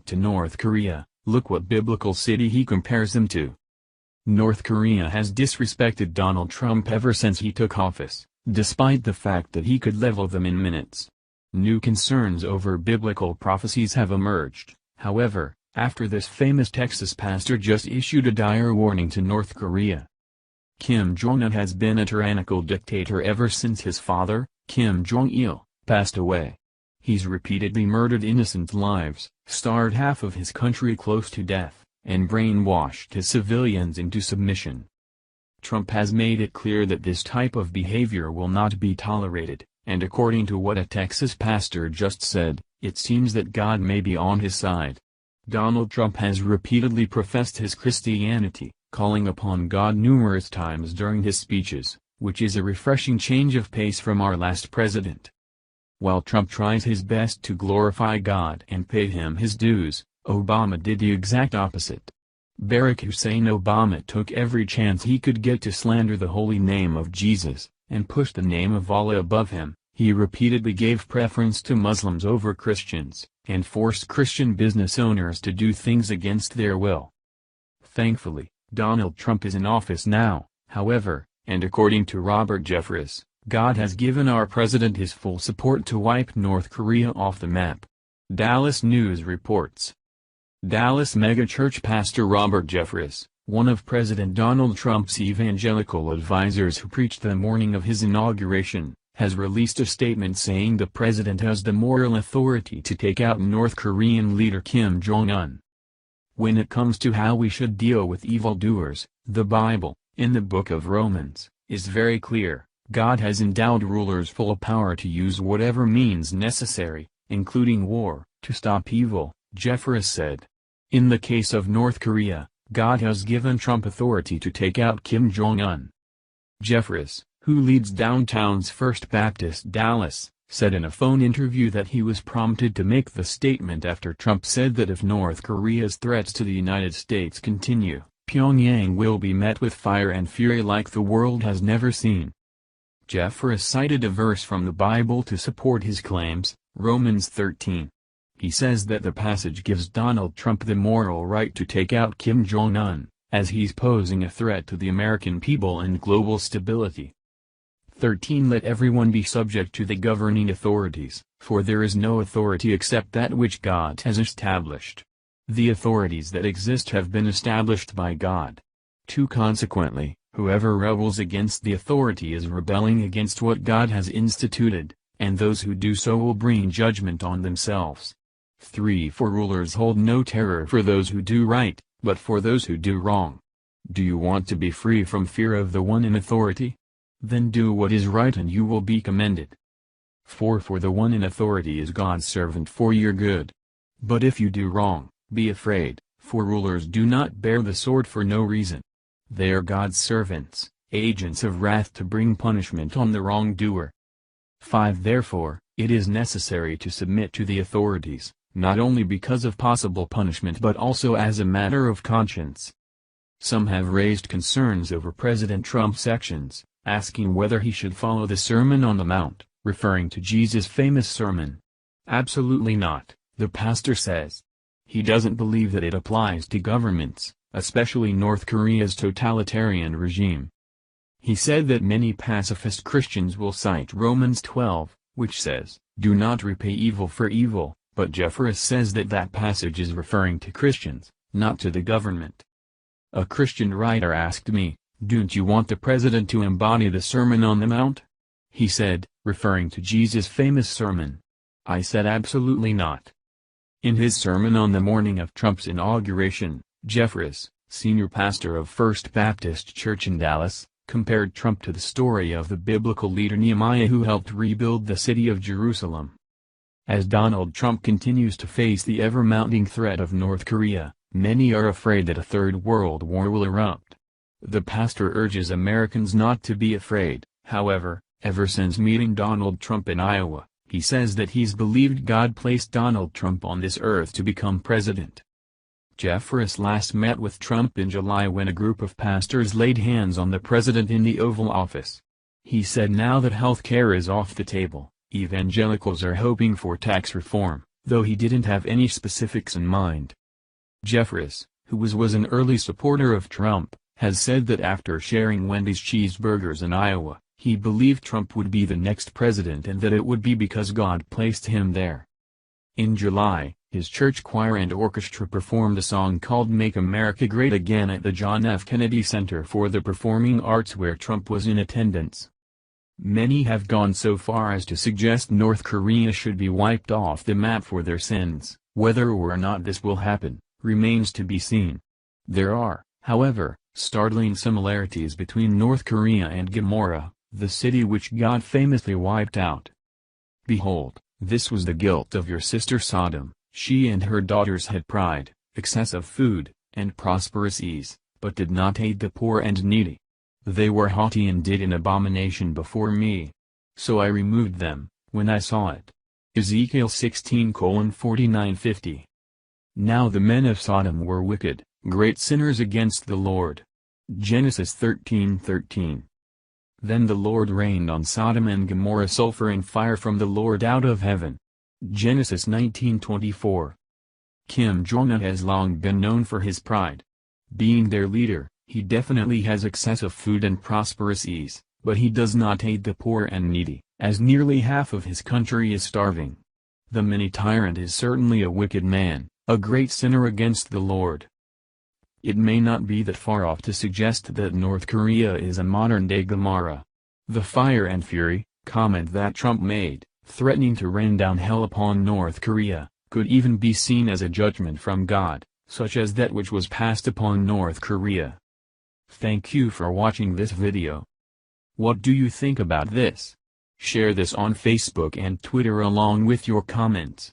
point to North Korea, look what biblical city he compares them to. North Korea has disrespected Donald Trump ever since he took office, despite the fact that he could level them in minutes. New concerns over biblical prophecies have emerged, however, after this famous Texas pastor just issued a dire warning to North Korea. Kim Jong-un has been a tyrannical dictator ever since his father, Kim Jong-il, passed away. He's repeatedly murdered innocent lives, starved half of his country close to death, and brainwashed his civilians into submission. Trump has made it clear that this type of behavior will not be tolerated, and according to what a Texas pastor just said, it seems that God may be on his side. Donald Trump has repeatedly professed his Christianity, calling upon God numerous times during his speeches, which is a refreshing change of pace from our last president. While Trump tries his best to glorify God and pay him his dues, Obama did the exact opposite. Barack Hussein Obama took every chance he could get to slander the holy name of Jesus, and push the name of Allah above him. He repeatedly gave preference to Muslims over Christians, and forced Christian business owners to do things against their will. Thankfully, Donald Trump is in office now, however, and according to Robert Jeffress, God has given our president his full support to wipe North Korea off the map. Dallas News reports. Dallas megachurch pastor Robert Jeffress, one of President Donald Trump's evangelical advisors who preached the morning of his inauguration, has released a statement saying the president has the moral authority to take out North Korean leader Kim Jong-un. When it comes to how we should deal with evildoers, the Bible, in the book of Romans, is very clear. God has endowed rulers full power to use whatever means necessary, including war, to stop evil, Jeffress said. In the case of North Korea, God has given Trump authority to take out Kim Jong-un. Jeffress, who leads downtown's First Baptist Dallas, said in a phone interview that he was prompted to make the statement after Trump said that if North Korea's threats to the United States continue, Pyongyang will be met with fire and fury like the world has never seen. Jeffress cited a verse from the Bible to support his claims, Romans 13. He says that the passage gives Donald Trump the moral right to take out Kim Jong-un, as he's posing a threat to the American people and global stability. 13 Let everyone be subject to the governing authorities, for there is no authority except that which God has established. The authorities that exist have been established by God. 2 Consequently, whoever rebels against the authority is rebelling against what God has instituted, and those who do so will bring judgment on themselves. 3 For rulers hold no terror for those who do right, but for those who do wrong. Do you want to be free from fear of the one in authority? Then do what is right and you will be commended. 4 For the one in authority is God's servant for your good. But if you do wrong, be afraid, for rulers do not bear the sword for no reason. They are God's servants, agents of wrath to bring punishment on the wrongdoer. 5 Therefore, it is necessary to submit to the authorities, not only because of possible punishment but also as a matter of conscience. Some have raised concerns over President Trump's actions, asking whether he should follow the Sermon on the Mount, referring to Jesus' famous sermon. Absolutely not, the pastor says. He doesn't believe that it applies to governments, especially North Korea's totalitarian regime. He said that many pacifist Christians will cite Romans 12, which says, "Do not repay evil for evil," but Jeffress says that that passage is referring to Christians, not to the government. A Christian writer asked me, "Don't you want the president to embody the Sermon on the Mount?" He said, referring to Jesus' famous sermon. I said absolutely not. In his sermon on the morning of Trump's inauguration, Jeffress, senior pastor of First Baptist Church in Dallas, compared Trump to the story of the biblical leader Nehemiah who helped rebuild the city of Jerusalem. As Donald Trump continues to face the ever-mounting threat of North Korea, many are afraid that a third world war will erupt. The pastor urges Americans not to be afraid, however, ever since meeting Donald Trump in Iowa, he says that he's believed God placed Donald Trump on this earth to become president. Jeffress last met with Trump in July when a group of pastors laid hands on the president in the Oval Office. He said now that health care is off the table, evangelicals are hoping for tax reform, though he didn't have any specifics in mind. Jeffress, who was an early supporter of Trump, has said that after sharing Wendy's cheeseburgers in Iowa, he believed Trump would be the next president and that it would be because God placed him there. In July, his church choir and orchestra performed a song called Make America Great Again at the John F. Kennedy Center for the Performing Arts where Trump was in attendance. Many have gone so far as to suggest North Korea should be wiped off the map for their sins. Whether or not this will happen remains to be seen. There are, however, startling similarities between North Korea and Gomorrah, the city which God famously wiped out. Behold, this was the guilt of your sister Sodom. She and her daughters had pride, excessive food, and prosperous ease, but did not aid the poor and needy. They were haughty and did an abomination before me. So I removed them, when I saw it. Ezekiel 16:49-50. Now the men of Sodom were wicked, great sinners against the Lord. Genesis 13:13. Then the Lord rained on Sodom and Gomorrah sulfur and fire from the Lord out of heaven. Genesis 19:24. Kim Jong-un has long been known for his pride. Being their leader, he definitely has excessive food and prosperous ease, but he does not aid the poor and needy, as nearly half of his country is starving. The mini-tyrant is certainly a wicked man, a great sinner against the Lord. It may not be that far off to suggest that North Korea is a modern-day Gomorrah. The fire and fury comment that Trump made, threatening to rain down hell upon North Korea, could even be seen as a judgment from God, such as that which was passed upon North Korea. Thank you for watching this video. What do you think about this? Share this on Facebook and Twitter along with your comments.